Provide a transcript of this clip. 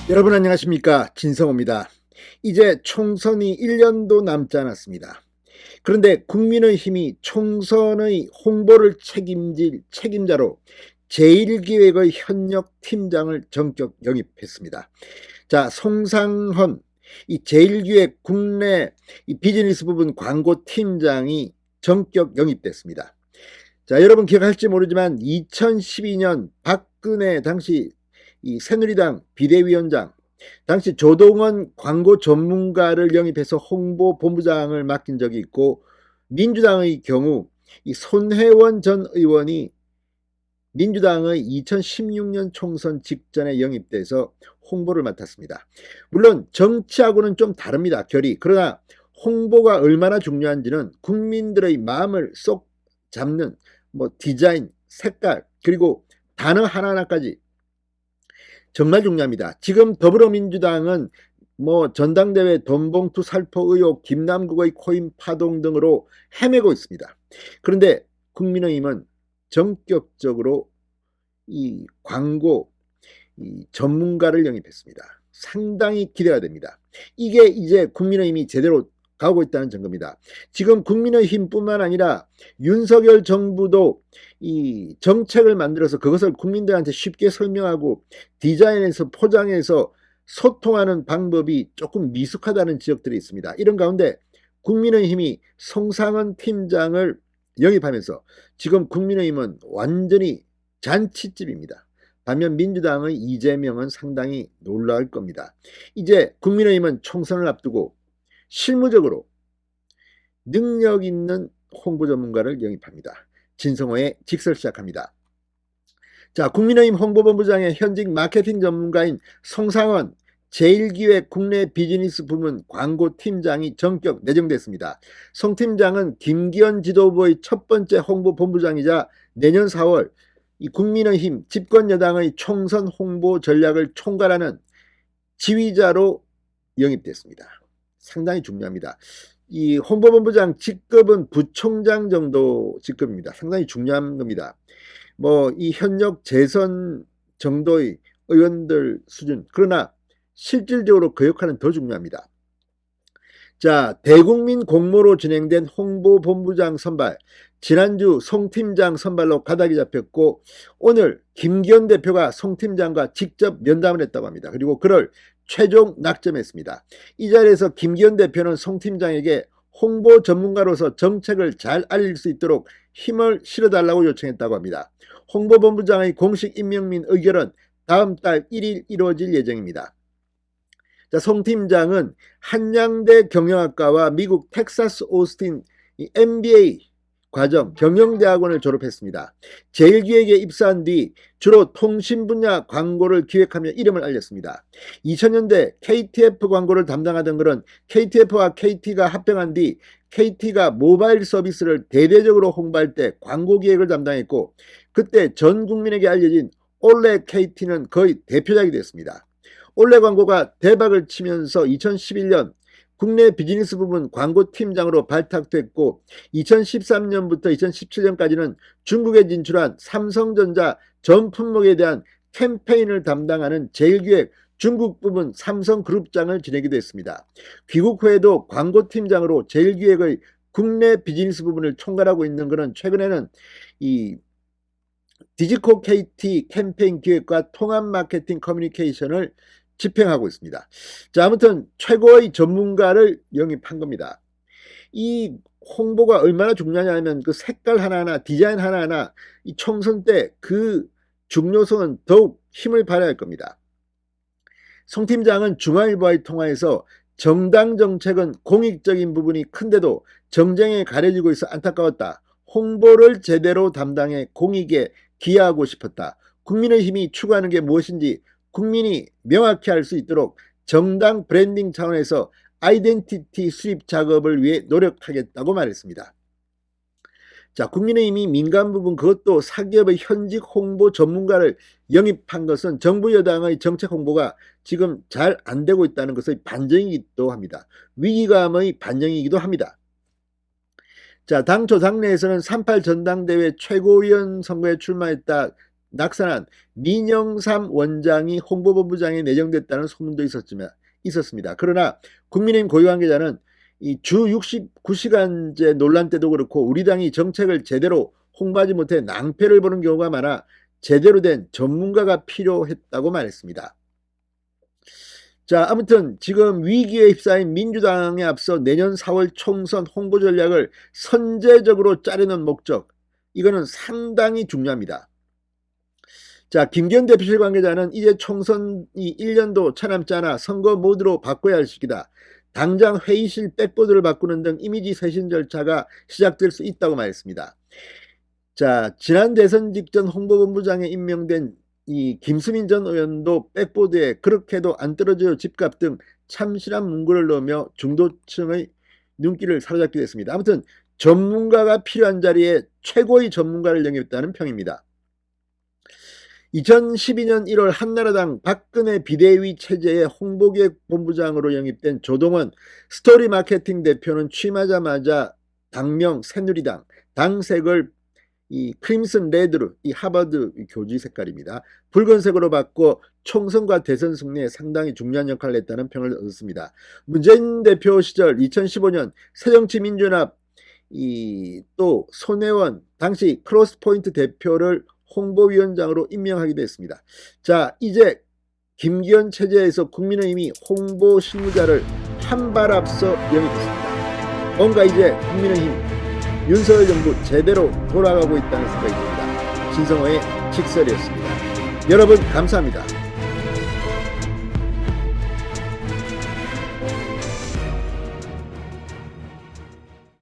여러분 안녕하십니까, 진성호입니다. 이제 총선이 1년도 남지 않았습니다. 그런데 국민의힘이 총선의 홍보를 책임질 책임자로 제1기획의 현역 팀장을 전격 영입했습니다. 자, 송상헌 이 제1기획 국내 비즈니스 부분 광고 팀장이 전격 영입됐습니다. 자, 여러분 기억할지 모르지만 2012년 박근혜 당시 이 새누리당 비대위원장, 당시 조동원 광고 전문가를 영입해서 홍보본부장을 맡긴 적이 있고, 민주당의 경우 이 손혜원 전 의원이 민주당의 2016년 총선 직전에 영입돼서 홍보를 맡았습니다. 물론 정치하고는 좀 다릅니다, 결이. 그러나 홍보가 얼마나 중요한지는 국민들의 마음을 쏙 잡는 디자인, 색깔, 그리고 단어 하나하나까지 정말 중요합니다. 지금 더불어민주당은 전당대회 돈봉투 살포 의혹, 김남국의 코인 파동 등으로 헤매고 있습니다. 그런데 국민의힘은 전격적으로 이 광고 전문가를 영입했습니다. 상당히 기대가 됩니다. 이게 이제 국민의힘이 제대로 가고 있다는 증거입니다. 지금 국민의힘뿐만 아니라 윤석열 정부도 이 정책을 만들어서 그것을 국민들한테 쉽게 설명하고 디자인해서 포장해서 소통하는 방법이 조금 미숙하다는 지역들이 있습니다. 이런 가운데 국민의힘이 송상헌 팀장을 영입하면서 지금 국민의힘은 완전히 잔치집입니다. 반면 민주당의 이재명은 상당히 놀라울 겁니다. 이제 국민의힘은 총선을 앞두고 실무적으로 능력 있는 홍보 전문가를 영입합니다. 진성호의 직설 시작합니다. 자, 국민의힘 홍보본부장의 현직 마케팅 전문가인 송상헌 제1기획 국내 비즈니스 부문 광고팀장이 전격 내정됐습니다. 송 팀장은 김기현 지도부의 첫 번째 홍보본부장이자 내년 4월 이 국민의힘 집권여당의 총선 홍보 전략을 총괄하는 지휘자로 영입됐습니다. 상당히 중요합니다. 이 홍보본부장 직급은 부총장 정도 직급입니다. 상당히 중요한 겁니다. 이 현역 재선 정도의 의원들 수준, 그러나 실질적으로 그 역할은 더 중요합니다. 자, 대국민 공모로 진행된 홍보본부장 선발, 지난주 송 팀장 선발로 가닥이 잡혔고, 오늘 김기현 대표가 송 팀장과 직접 면담을 했다고 합니다. 그리고 그를 최종 낙점했습니다. 이 자리에서 김기현 대표는 송 팀장에게 홍보 전문가로서 정책을 잘 알릴 수 있도록 힘을 실어달라고 요청했다고 합니다. 홍보본부장의 공식 임명 및 의결은 다음 달 1일 이루어질 예정입니다. 자, 송 팀장은 한양대 경영학과와 미국 텍사스 오스틴 MBA 과정 경영대학원을 졸업했습니다. 제1기획에 입사한 뒤 주로 통신 분야 광고를 기획하며 이름을 알렸습니다. 2000년대 KTF 광고를 담당하던 그는 KTF와 KT가 합병한 뒤 KT가 모바일 서비스를 대대적으로 홍보할 때 광고 기획을 담당했고, 그때 전 국민에게 알려진 올레 KT는 거의 대표작이 됐습니다. 올레 광고가 대박을 치면서 2011년 국내 비즈니스 부문 광고팀장으로 발탁됐고, 2013년부터 2017년까지는 중국에 진출한 삼성전자 전 품목에 대한 캠페인을 담당하는 제1기획 중국 부문 삼성그룹장을 지내기도 했습니다. 귀국 후에도 광고팀장으로 제1기획의 국내 비즈니스 부분을 총괄하고 있는 그는 최근에는 이 디지코 KT 캠페인 기획과 통합 마케팅 커뮤니케이션을 집행하고 있습니다. 자, 아무튼 최고의 전문가를 영입한 겁니다. 이 홍보가 얼마나 중요하냐면 그 색깔 하나하나, 디자인 하나하나 이 총선 때 그 중요성은 더욱 힘을 발휘할 겁니다. 송 팀장은 중앙일보와의 통화에서 정당 정책은 공익적인 부분이 큰데도 정쟁에 가려지고 있어 안타까웠다. 홍보를 제대로 담당해 공익에 기여하고 싶었다. 국민의힘이 추구하는 게 무엇인지 국민이 명확히 알 수 있도록 정당 브랜딩 차원에서 아이덴티티 수립 작업을 위해 노력하겠다고 말했습니다. 자, 국민의힘이 민간 부분, 그것도 사기업의 현직 홍보 전문가를 영입한 것은 정부 여당의 정책 홍보가 지금 잘 안 되고 있다는 것의 반증이기도 합니다. 위기감의 반증이기도 합니다. 자, 당초 당내에서는 3.8 전당대회 최고위원 선거에 출마했다 낙선한 민영삼 원장이 홍보본부장에 내정됐다는 소문도 있었습니다. 그러나 국민의힘 고위 관계자는 이 주 69시간제 논란 때도 그렇고 우리 당이 정책을 제대로 홍보하지 못해 낭패를 보는 경우가 많아 제대로 된 전문가가 필요했다고 말했습니다. 자, 아무튼 지금 위기에 휩싸인 민주당에 앞서 내년 4월 총선 홍보 전략을 선제적으로 짜려는 목적, 이거는 상당히 중요합니다. 자, 김기현 대표실 관계자는 이제 총선이 1년도 채 남지 않아 선거 모드로 바꿔야 할 시기다. 당장 회의실 백보드를 바꾸는 등 이미지 쇄신 절차가 시작될 수 있다고 말했습니다. 자, 지난 대선 직전 홍보본부장에 임명된 이 김수민 전 의원도 백보드에 그렇게도 안 떨어져요 집값 등 참신한 문구를 넣으며 중도층의 눈길을 사로잡기도 했습니다. 아무튼 전문가가 필요한 자리에 최고의 전문가를 영입했다는 평입니다. 2012년 1월 한나라당 박근혜 비대위 체제의 홍보기획본부장으로 영입된 조동원 스토리 마케팅 대표는 취임하자마자 당명 새누리당, 당색을 이 크림슨 레드로, 이 하버드 교지 색깔입니다. 붉은색으로 바꿔 총선과 대선 승리에 상당히 중요한 역할을 했다는 평을 얻었습니다. 문재인 대표 시절 2015년 새정치민주연합 또 손혜원 당시 크로스포인트 대표를 홍보위원장으로 임명하기도 했습니다. 자, 이제 김기현 체제에서 국민의힘이 홍보 실무자를 한 발 앞서 영입했습니다. 뭔가 이제 국민의힘 윤석열 정부 제대로 돌아가고 있다는 생각이 듭니다. 진성호의 직설이었습니다. 여러분 감사합니다.